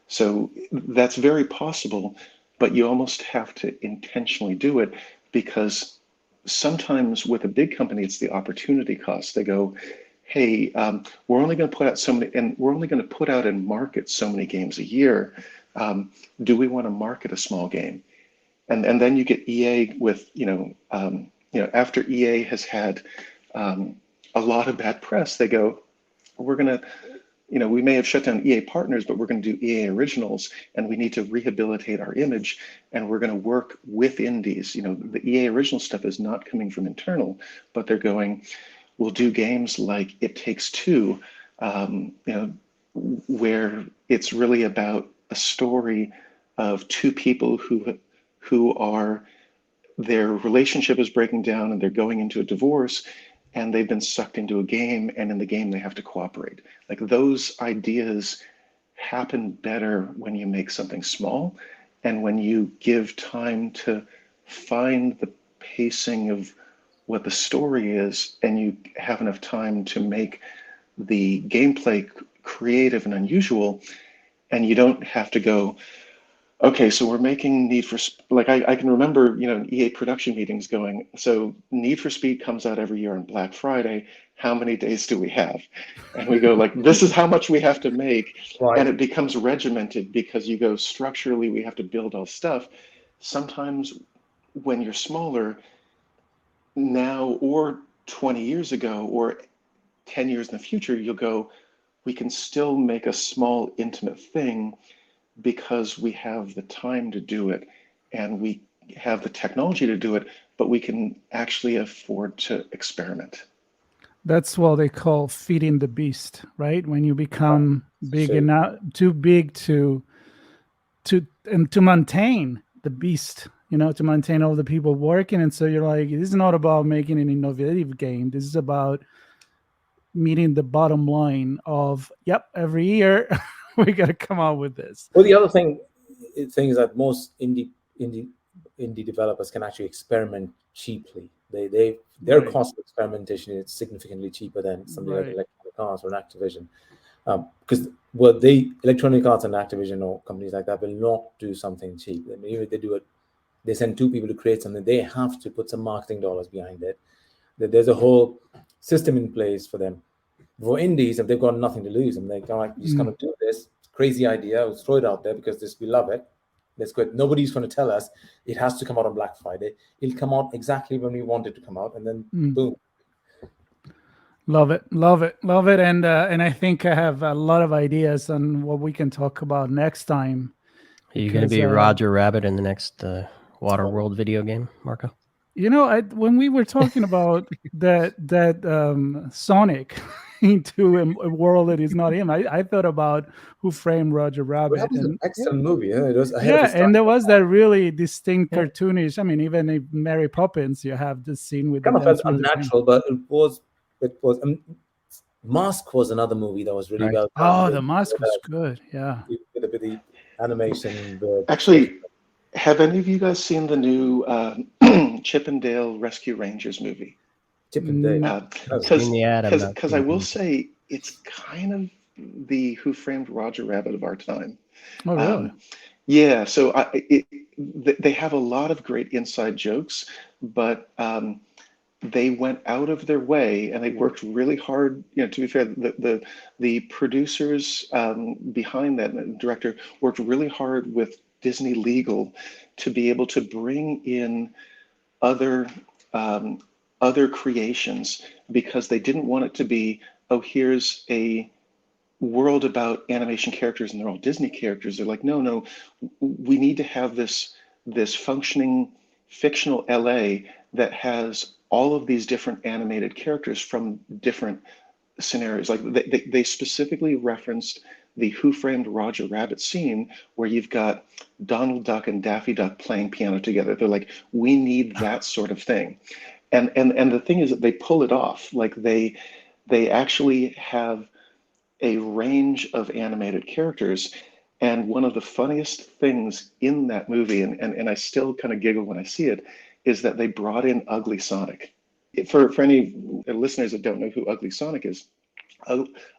So that's very possible, but you almost have to intentionally do it, because sometimes with a big company, it's the opportunity cost. They go, hey, we're only going to put out so many, and we're only going to put out and market so many games a year. Do we want to market a small game? And then you get EA with, after EA has had a lot of bad press, they go, we're going to, we may have shut down EA partners, but we're going to do EA originals, and we need to rehabilitate our image, and we're going to work with indies. The EA original stuff is not coming from internal, but they're going, we'll do games like It Takes Two, where it's really about a story of two people who are, their relationship is breaking down and they're going into a divorce, and they've been sucked into a game, and in the game they have to cooperate. Like, those ideas happen better when you make something small and when you give time to find the pacing of what the story is, and you have enough time to make the gameplay creative and unusual, and you don't have to go, okay, so we're making Need for like I can remember, in EA production meetings going, so Need for Speed comes out every year on Black Friday. how many days do we have? And we go like, this is how much we have to make. Right. And it becomes regimented because you go structurally, we have to build all stuff. Sometimes when you're smaller now or 20 years ago or 10 years in the future, you'll go, we can still make a small intimate thing because we have the time to do it and we have the technology to do it, but we can actually afford to experiment. That's what they call feeding the beast, right? When you become big Sure. enough, too big to maintain the beast, to maintain all the people working. And so you're like, this is not about making an innovative game. This is about meeting the bottom line of, yep, every year we got to come out with this. Well, the other thing is that most indie developers can actually experiment cheaply. Their Right. cost of experimentation is significantly cheaper than something like Right. Electronic Arts or an Activision, because Electronic Arts and Activision or companies like that will not do something cheap. I mean, even if they do it, they send two people to create something, they have to put some marketing dollars behind it. There's a whole system in place for them. For indies, if they've got nothing to lose, and they're like, just gonna do this crazy idea, we'll throw it out there because we love it. That's good. Nobody's going to tell us it has to come out on Black Friday. It'll come out exactly when we want it to come out, and then boom. Love it, love it, love it. And I think I have a lot of ideas on what we can talk about next time. Are you going to be Roger Rabbit in the next Waterworld video game, Marco? When we were talking about that Sonic into a world that is not him, I thought about Who Framed Roger Rabbit. That was an excellent movie. Yeah, it was and there was that really distinct cartoonish. I mean, even in Mary Poppins, you have this scene with kind of felt unnatural, but it was. Mask was another movie that was really well done. Oh, the Mask was good. Yeah, with the animation. Actually, have any of you guys seen the new Chip and Dale Rescue Rangers movie? Chip and Dale. Because I will say it's kind of the Who Framed Roger Rabbit of our time. Oh, really? Yeah. So they have a lot of great inside jokes, but they went out of their way and they worked really hard. To be fair, the producers behind that, and the director, worked really hard with Disney Legal to be able to bring in other creations, because they didn't want it to be, oh, here's a world about animation characters and they're all Disney characters. They're like, no, we need to have this functioning fictional LA that has all of these different animated characters from different scenarios. Like they specifically referenced the Who Framed Roger Rabbit scene where you've got Donald Duck and Daffy Duck playing piano together. They're like, we need that sort of thing. And the thing is that they pull it off. Like they actually have a range of animated characters. And one of the funniest things in that movie, and I still kind of giggle when I see it, is that they brought in Ugly Sonic. For any listeners that don't know who Ugly Sonic is,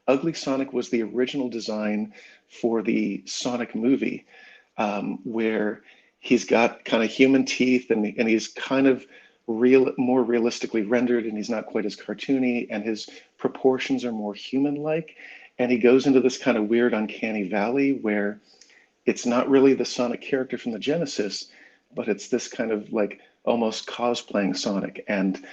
Ugly Sonic was the original design for the Sonic movie, where he's got kind of human teeth and he's kind of more realistically rendered, and he's not quite as cartoony, and his proportions are more human-like. And he goes into this kind of weird uncanny valley where it's not really the Sonic character from the Genesis, but it's this kind of like almost cosplaying Sonic. And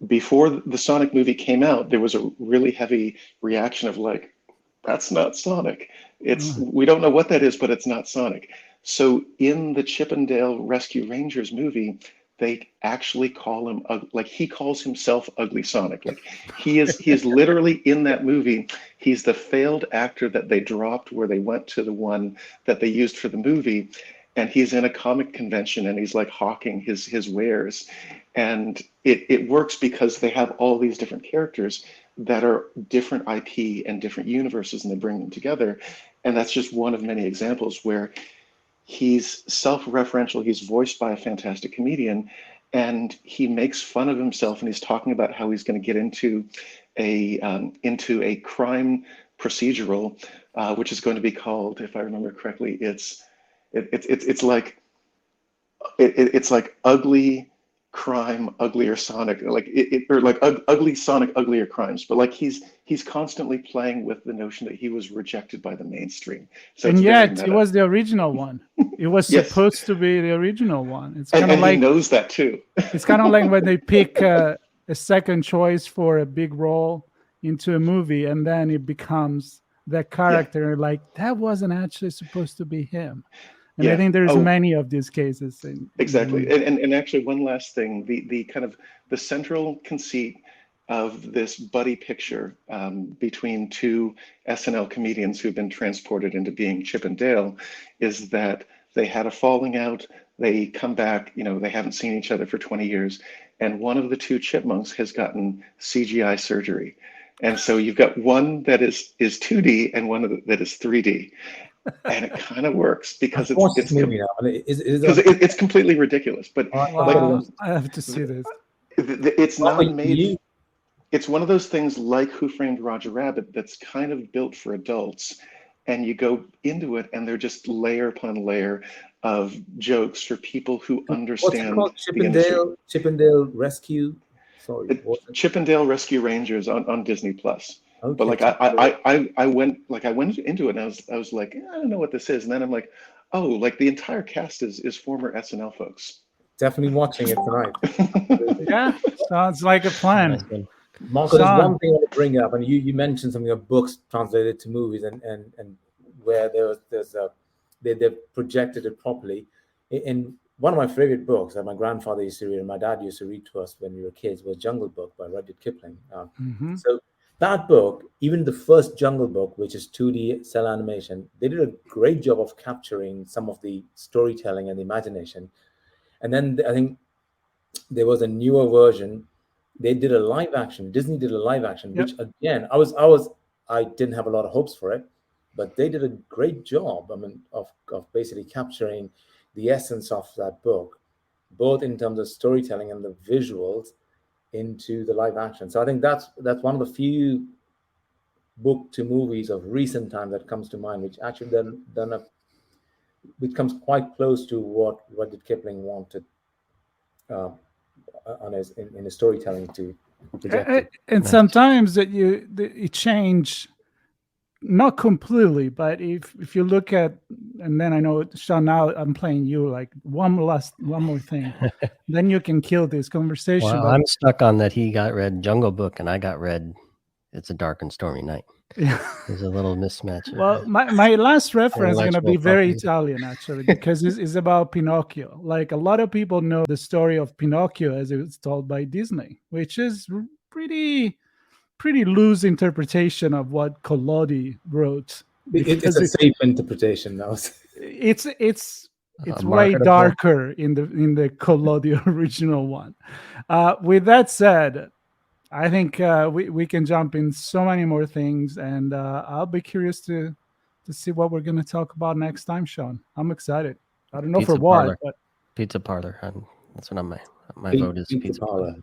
before the Sonic movie came out, there was a really heavy reaction of like, that's not Sonic. We don't know what that is, but it's not Sonic. So in the Chip and Dale Rescue Rangers movie, they actually call him, like he calls himself Ugly Sonic. Like he is literally in that movie. He's the failed actor that they dropped where they went to the one that they used for the movie. And he's in a comic convention and he's like hawking his wares. And it works because they have all these different characters that are different IP and different universes, and they bring them together. And that's just one of many examples where he's self-referential, he's voiced by a fantastic comedian, and he makes fun of himself, and he's talking about how he's going to get into a crime procedural, which is going to be called, if I remember correctly, it's like Ugly crime, uglier Sonic, like or like ugly Sonic, uglier crimes. But like he's constantly playing with the notion that he was rejected by the mainstream. So And it's very yet, it meta. was the original one. It was Yes, supposed to be the original one. It's kind of and he like knows that too. it's kind of like when they pick a second choice for a big role into a movie, and then it becomes that character. Like that wasn't actually supposed to be him. And I Yeah. think there's Oh, many of these cases. exactly. And actually, one last thing, the kind of the central conceit of this buddy picture between two SNL comedians who've been transported into being Chip and Dale is that they had a falling out. They come back, they haven't seen each other for 20 years. And one of the two chipmunks has gotten CGI surgery. And so you've got one that is 2D and one that is 3D. And it kind of works because I've watched this movie now. it's completely ridiculous. But wow, I have to see this. It's not made. It's one of those things like Who Framed Roger Rabbit that's kind of built for adults, and you go into it and they're just layer upon layer of jokes for people who understand the industry. Chip and Dale Rescue. Sorry, Chip and Dale Rescue Rangers on Disney Plus. Okay. But like I went into it and I was like, I don't know what this is, and then I'm like, oh, like the entire cast is former SNL folks. Definitely watching it tonight. Yeah, sounds like a plan. Marco, there's one thing I want to bring up, and you mentioned something of books translated to movies, and where they've projected it properly. In one of my favorite books that my grandfather used to read and my dad used to read to us when we were kids was Jungle Book by Rudyard Kipling. So that book, even the first Jungle Book, which is 2D cell animation, they did a great job of capturing some of the storytelling and the imagination. And then I think there was a newer version. They did a live action. Disney did a live action, which again, I didn't have a lot of hopes for it, but they did a great job. I mean, of basically capturing the essence of that book, both in terms of storytelling and the visuals, into the live action. So I think that's one of the few book to movies of recent time that comes to mind, which actually which comes quite close to what Rudyard Kipling wanted in his storytelling to project. And sometimes that you change, not completely, but if you look at, and then I know, Sean, now I'm playing you, like one more thing, then you can kill this conversation. Well, I'm stuck on that. He read Jungle Book and I read It's a Dark and Stormy Night. Yeah. There's a little mismatch. Well, my last reference is going to be very Italian, actually, because it's about Pinocchio. Like a lot of people know the story of Pinocchio as it's told by Disney, which is pretty loose interpretation of what Collodi wrote. It's a safe interpretation now. It's way darker in the Collodi original one. With that said, I think we can jump in so many more things, and I'll be curious to see what we're going to talk about next time, Sean. I'm excited. I don't know Pizza for what, parlor. but Pizza parlor. That's what my vote is. Pizza parlor.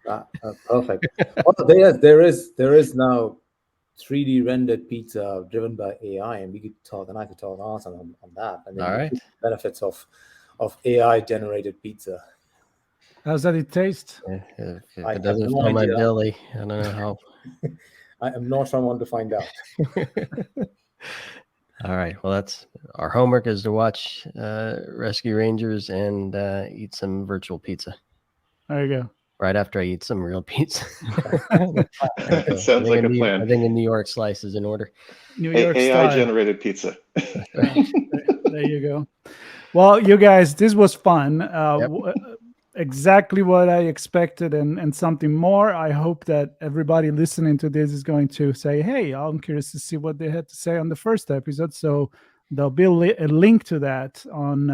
Perfect. Also, there is now 3D rendered pizza driven by AI, and I could talk on that. I mean, all right. Benefits of AI generated pizza. How's that it taste? If it doesn't fill my belly, I don't know how. I am not someone to find out. All right. Well, that's our homework, is to watch Rescue Rangers and eat some virtual pizza. There you go. Right after I eat some real pizza. It sounds like a plan. I think a New York slice is in order. New York AI generated pizza. There you go. Well, you guys, this was fun. Exactly what I expected and something more. I hope that everybody listening to this is going to say, hey, I'm curious to see what they had to say on the first episode. So there'll be a link to that on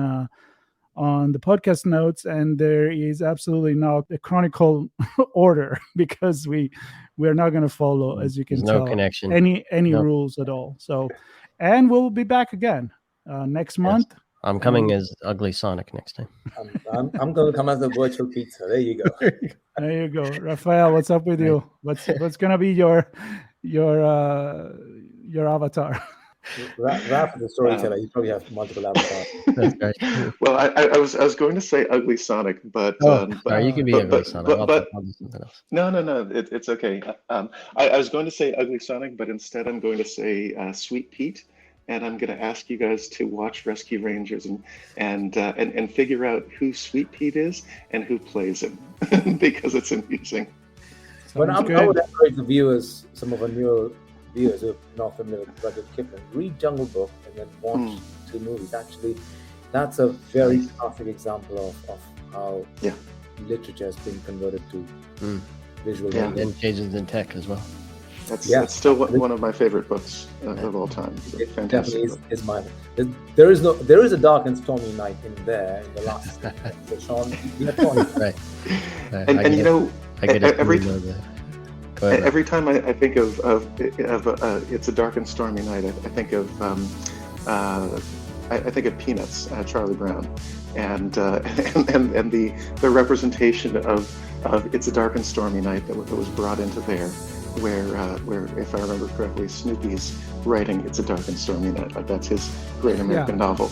the podcast notes, and there is absolutely not a chronicle order because we're not going to follow, as you can tell, no connection, any rules at all. So, and we'll be back again next month. I'm coming as Ugly Sonic next time. I'm going to come as the virtual pizza. There you go. There you go, Raphael. What's up with you? What's going to be your avatar? Ralph is a storyteller. You probably have multiple avatars. That's right. Well, I was going to say Ugly Sonic, but Oh, sorry, you can be but ugly, but Sonic. but I'll do something else. no, it's okay. I was going to say Ugly Sonic, but instead I'm going to say Sweet Pete, and I'm going to ask you guys to watch Rescue Rangers and figure out who Sweet Pete is and who plays him because it's amusing. But Sounds I would good. encourage the viewers, some of our newer viewers who are not familiar with Rudyard Kipling, read Jungle Book and then watch two movies. Actually, that's a very classic example of how literature has been converted to visual Yeah. media. And changes in tech as well. That's still one of my favorite books of all time. It's a It fantastic definitely book. is mine. There is a dark and stormy night in there in the last. So Sean, you have fun. Right. And you know, I get it. every Go ahead. every time I think of It's a Dark and Stormy Night, I think of I think of Peanuts, Charlie Brown, and the representation of It's a Dark and Stormy Night that was brought into there, where if I remember correctly, Snoopy's writing It's a Dark and Stormy Night, like that's his great American novel.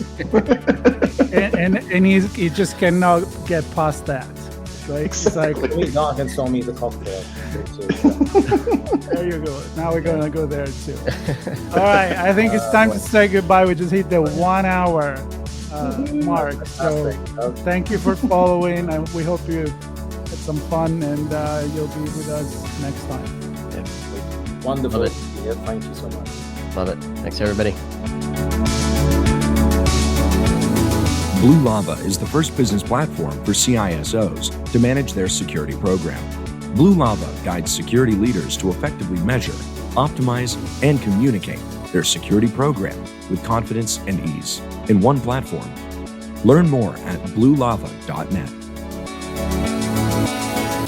and he just cannot get past that. Right? It's like, For me, dark and stormy is a cocktail. there you go. Now we're gonna go there too. All right, I think it's time to say goodbye. We just hit the 1 hour mark. So thank you for following. We hope you had some fun, and you'll be with us next time. Wonderful. Love Yeah, thank you so much. Love it. Thanks, everybody. Blue Lava is the first business platform for CISOs to manage their security program. Blue Lava guides security leaders to effectively measure, optimize, and communicate their security program with confidence and ease in one platform. Learn more at bluelava.net.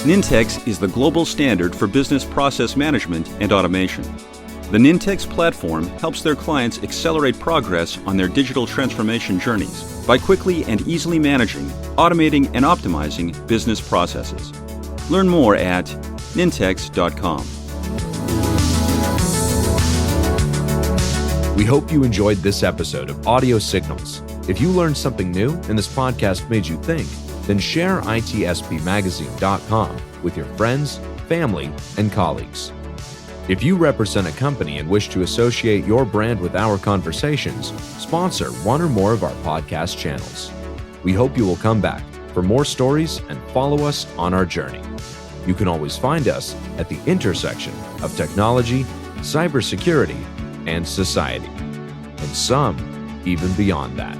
Nintex is the global standard for business process management and automation. The Nintex platform helps their clients accelerate progress on their digital transformation journeys by quickly and easily managing, automating, and optimizing business processes. Learn more at nintex.com. We hope you enjoyed this episode of Audio Signals. If you learned something new and this podcast made you think, then share itspmagazine.com with your friends, family, and colleagues. If you represent a company and wish to associate your brand with our conversations, sponsor one or more of our podcast channels. We hope you will come back for more stories and follow us on our journey. You can always find us at the intersection of technology, cybersecurity, and society, and some even beyond that.